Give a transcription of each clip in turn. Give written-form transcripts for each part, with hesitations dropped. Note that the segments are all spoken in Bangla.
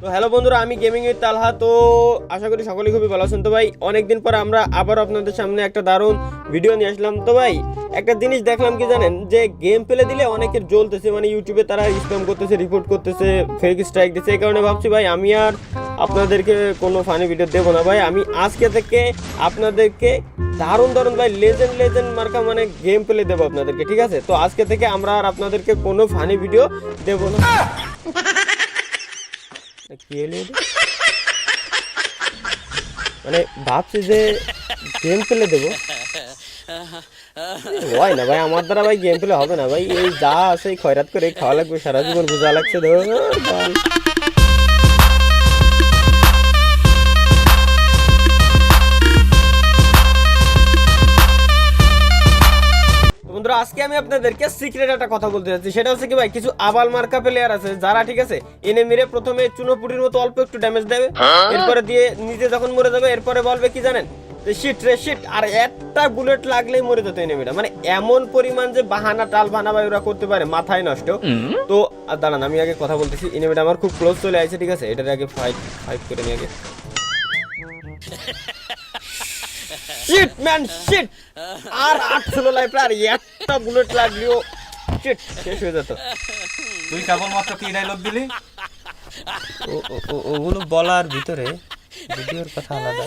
তো হ্যালো বন্ধুরা, আমি গেমিং উইথ তালহা। তো আশা করি সকলেই খুবই ভালো আছেন। তো ভাই অনেকদিন পর আমরা আবার আপনাদের সামনে একটা দারুণ ভিডিও নিয়ে আসলাম। তো ভাই একটা জিনিস দেখলাম কি জানেন, যে গেম প্লে দিলে অনেকের জ্বলতেছে, মানে ইউটিউবে তারা স্প্যাম করতেছে, রিপোর্ট করতেছে, ফেক স্ট্রাইক দিচ্ছে। এই কারণে ভাবছি ভাই আমি আর আপনাদেরকে কোনো ফানি ভিডিও দেবো না। ভাই আমি আজকে থেকে আপনাদেরকে দারুণ দারুণ ভাই লেজেন্ড মার্কা মানে গেম প্লে দেবো আপনাদেরকে, ঠিক আছে? তো আজকে থেকে আমরা আর আপনাদেরকে কোনো ফানি ভিডিও দেবো না। মানে ভাবছি যে গেম প্লে দেবো, হয় না ভাই, আমার দ্বারা ভাই গেম প্লে হবে না ভাই। এই যা আছে খয়রাত করে খাওয়া লাগবে, সারা জীবন বোঝা লাগছে। বন্ধুরা আজকে আমি আপনাদেরকে সিক্রেট একটা কথা বলতে চাচ্ছি। সেটা হচ্ছে কি ভাই, কিছু আবাল মার্কা প্লেয়ার আছে যারা, ঠিক আছে, এনিমিরে প্রথমে চুনোপুটির মতো অল্প একটু ড্যামেজ দেবে, এরপরে দিয়ে নিজে যখন মরে যাবে এরপরে বলবে কি জানেন, শিট আর একটা বুলেট লাগলেই মরে যেত এনিমিটা। মানে এমন পরিমাণ যে বাহানা টাল বাহানা ভাই ওরা করতে পারে, মাথায় নষ্ট। তো দাঁড়ান আমি আগে কথা বলতেছি। এনিমিটা আমার খুব ক্লোজ চলে আসছে, ঠিক আছে, এটার আগে ফাইট করে নিয়ে আগে। শিট ম্যান শিট, আর 8 ছিল লাইফ, আর একটা বুলেট লাগলেও শিট শেষ হয়ে যেত। তুই কেবলমাত্র কি ডায়লগ দিলি? ওগুলো বলার ভিতরে ভিডিওর কথা আলাদা।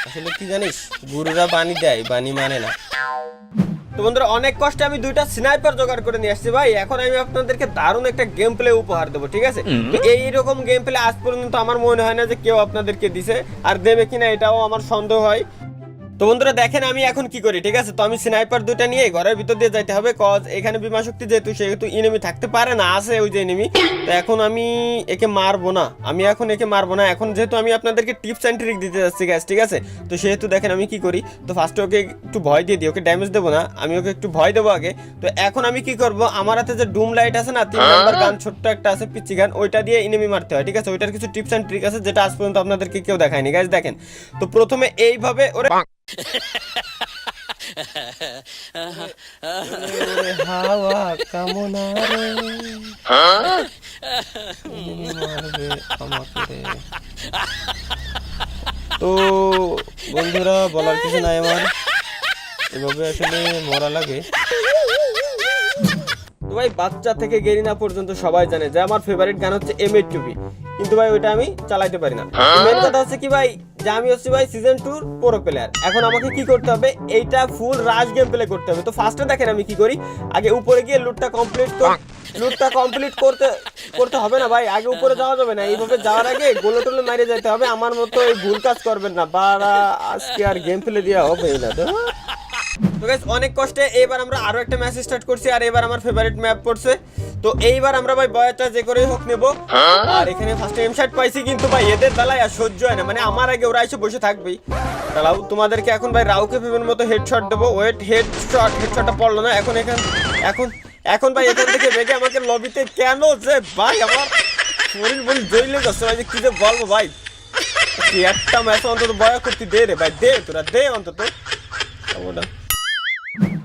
আসলে কি জানিস, গুরুরা বাণী দেয়, বাণী মানে না। তো বন্ধুরা অনেক কষ্টে আমি 2টা স্নাইপার জোগাড় করে নিয়ে আসছি ভাই। এখন আমি আপনাদেরকে দারুণ একটা গেম প্লে উপহার দেবো, ঠিক আছে? তো এইরকম গেম প্লে আজ পর্যন্ত আমার মনে হয় না যে কেউ আপনাদেরকে দিছে, আর দেবে কিনা এটাও আমার সন্দেহ হয়। তো বন্ধুরা দেখেন আমি এখন কি করি, ঠিক আছে? তো আমি স্নাইপার 2টা নিয়ে ঘরের ভিতর দিয়ে যাইতে হবে, কজ এখানে বিমা শক্তি যেহেতু, সেহেতু এনিমি থাকতে পারে না, আছে ওই যে এনিমি। তো এখন আমি একে মারবো না, এখন যেহেতু আমি আপনাদেরকে টিপস অ্যান্ড ট্রিক দিতে যাচ্ছি গ্যাস, ঠিক আছে? তো সেহেতু দেখেন আমি কি করি। তো ফার্স্টে ওকে একটু ভয় দিয়ে দিই, ওকে ড্যামেজ দেবো না, আমি ওকে একটু ভয় দেবো আগে। তো এখন আমি কি করব, আমার হাতে যে ডুম লাইট আছে না, 3 নাম্বার গান, ছোট্ট একটা আছে পিচ্চি গান, ওইটা দিয়ে এনিমি মারতে হয়, ঠিক আছে? ওইটার কিছু টিপস অ্যান্ড ট্রিক আছে যেটা আজ পর্যন্ত আপনাদেরকে কেউ দেখায়নি গাইস। দেখেন তো প্রথমে এইভাবে ওরে হাওয়া কামনা রে মারবে আমাকে রে। তো বন্ধুরা বলার কিছু নাই আমার, এভাবে আসলে মরা লাগে। তো ভাই বাচ্চা থেকে গেরিনা পর্যন্ত সবাই জানে যে আমার ফেভারিট গান হচ্ছে M82B, কিন্তু ভাই ওইটা আমি চালাইতে পারি না। মেন কথা হচ্ছে কি ভাই, যে আমি হচ্ছি ভাই সিজন 2 প্রো প্লেয়ার। এখন আমাকে কি করতে হবে, এইটা ফুল রাশ গেম প্লে করতে হবে। তো ফার্স্টে দেখেন আমি কি করি, আগে উপরে গিয়ে লুটটা কমপ্লিট করতে হবে না ভাই, আগে উপরে যাওয়া যাবে না। এইভাবে যাওয়ার আগে গোলে টোলে মারে যেতে হবে। আমার মতো এই ভুল কাজ করবেন না, বাড়া আজকে আর গেম প্লে দেওয়া হবে না। তো গাইস অনেক কষ্টে এবার আমরা আরো একটা ম্যাচ স্টার্ট করছি, আর এবার আমার ফেভারিট ম্যাপ পড়ছে। তো এইবার আমরা ভাই বয়টা যে করেই হোক নেব। আর এখানে ফার্স্টে এমশট পাইছি, কিন্তু ভাই এদের দালাই আর সহ্য হয় না, মানে আমার আগে ওরা এসে বসে থাকবেই। দাঁড়াও তোমাদেরকে এখন ভাই রাউকে ফেভারের মতো হেডশট দেবো। ওয়েট, হেডশটটা পড়লো না। এখন ভাই এখান থেকে বেগে আমাকে লবিতে কেন যে ভাই আমার শরীর বলি জইলে যাচ্ছে ভাই, যে কি যে বলবো ভাই। একটা ম্যাচ অন্তত বয়া করতে দে রে ভাই, দে তোরা দে অন্তত।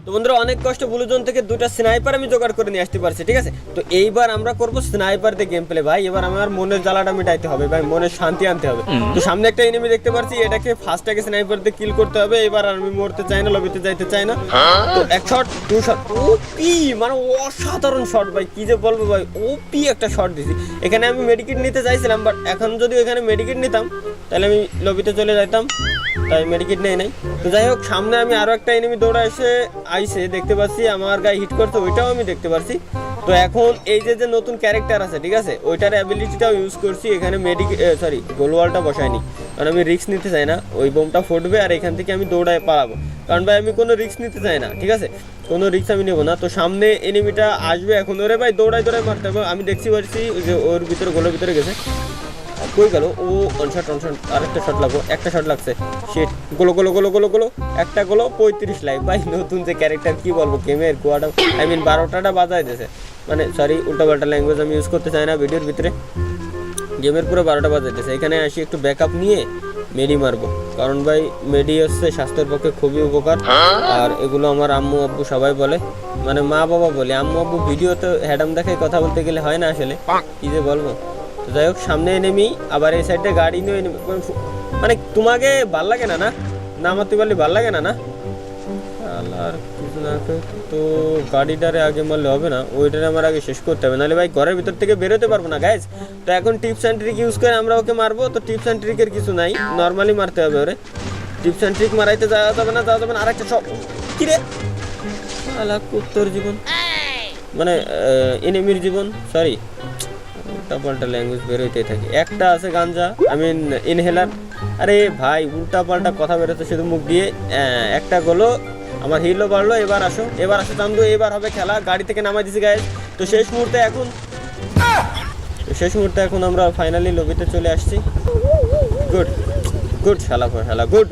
তো বন্ধুরা অনেক কষ্ট ব্লু জোন থেকে 2টা স্নাইপার আমি জোগাড় করে নিয়ে আসতে পারছি, ঠিক আছে? তো এইবার আমরা করব স্নাইপার দিয়ে গেম প্লে ভাই। এবার আমার মনের জ্বালাটা মিটাইতে হবে ভাই, মনের শান্তি আনতে হবে। তো সামনে একটা এনিমি দেখতে পাচ্ছি, এটাকে ফার্স্ট আগে স্নাইপার দিয়ে কিল করতে হবে। এবার আমি মরতে চাই না, লবিতে যাইতে চাই না। তো 1 শট 2 শট, ওপি মানে অসাধারণ শট ভাই, কি যে বলবো ভাই, ওপি একটা শট দিছি। এখানে আমি মেডিকেট নিতে চাইছিলাম, বাট এখন যদি এখানে মেডিকেট নিতাম তাহলে আমি লবিতে চলে যাইতাম, তাই মেডিকেট নেই নাই। তো যাই হোক, সামনে আমি আরো একটা এনিমি দৌড়া এসে আইসে দেখতে পাচ্ছি, আমার গায়ে হিট করতে, ওইটাও আমি দেখতে পাচ্ছি। তো এখন এই যে নতুন ক্যারেক্টার আছে, ঠিক আছে, ওইটার অ্যাবিলিটিটাও ইউজ করছি। এখানে গোলওয়ালটা বসাইনি, কারণ আমি রিস্ক নিতে চাই না, ওই বোমটা ফুটবে আর এখান থেকে আমি দৌড়ায় পালাবো। কারণ ভাই আমি কোনো রিস্ক নিতে চাই না, ঠিক আছে, কোনো রিস্ক আমি নেবো না। তো সামনে এনিমিটা আসবে, এখন ওরে ভাই দৌড়ায় মারতে হবে। আমি দেখছি পারছি যে ওর ভিতরে, গোলের ভিতরে গেছে, কই গেল ও। অনশট আরেকটা শট লাগবো, একটা শট লাগছে, শিট। গোলো একটা গোলো, 35 লাইফ ভাই। নতুন যে ক্যারেক্টার, কি বলবো, গেমের গোয়াটা 12টাটা বাজায় দিয়েছে। মানে সরি, উল্টাপাল্টা ল্যাঙ্গুয়েজ আমি ইউজ করতে চাই না ভিডিওর ভিতরে। গেমের পুরো 12টা বাজায় দিয়েছে। এখানে আসি একটু ব্যাকআপ নিয়ে মেডি মারবো, কারণ ভাই মেডি হচ্ছে স্বাস্থ্যের পক্ষে খুবই উপকার। আর এগুলো আমার আম্মু আব্বু সবাই বলে, মানে মা বাবা বলে, আম্মু আব্বু ভিডিওতে হ্যাডাম দেখায় কথা বলতে গেলে হয় না আসলে, কি যে বলবো। তো যাই হোক সামনে এনিমি, আবার এই সাইডে গাড়ি নিয়ে enemy, মানে তোমাকে ভাল লাগে না না না মারতে পারলে ভাল লাগে না না আর কিছু না তো গাড়িটারে আগে মারলে হবে না, ওইটারে আমার আগে শেষ করতে হবে, নাহলে ভাই ঘরের ভিতর থেকে বেরোতে পারবো না গাইজ। তো এখন টিপস অ্যান্ড ট্রিক ইউজ করে আমরা ওকে মারবো। তো টিপস অ্যান্ড ট্রিকের কিছু নাই, নর্মালি মারতে হবে ওরে। টিপস অ্যান্ড ট্রিক মারাইতে যাওয়া যাবে না আরেকটা সব কিরে আলা কুত্তর জীবন, মানে এনিমির জীবন, সরি উল্টা পাল্টা ল্যাঙ্গুয়েজ বেরোতেই থাকে। একটা আছে গাঞ্জা, আই মিন ইনহেলার। আরে ভাই উল্টা পাল্টা কথা বেরোতে শুধু মুখ দিয়ে। একটা গেলো, আমার হিলও বাড়লো। এবার আসো চান্দু, এবার হবে খেলা। গাড়ি থেকে নামাই দিছি গাইজ। তো শেষ মুহূর্তে এখন আমরা ফাইনালি লবিতে চলে আসছি। গুড শালা গুড।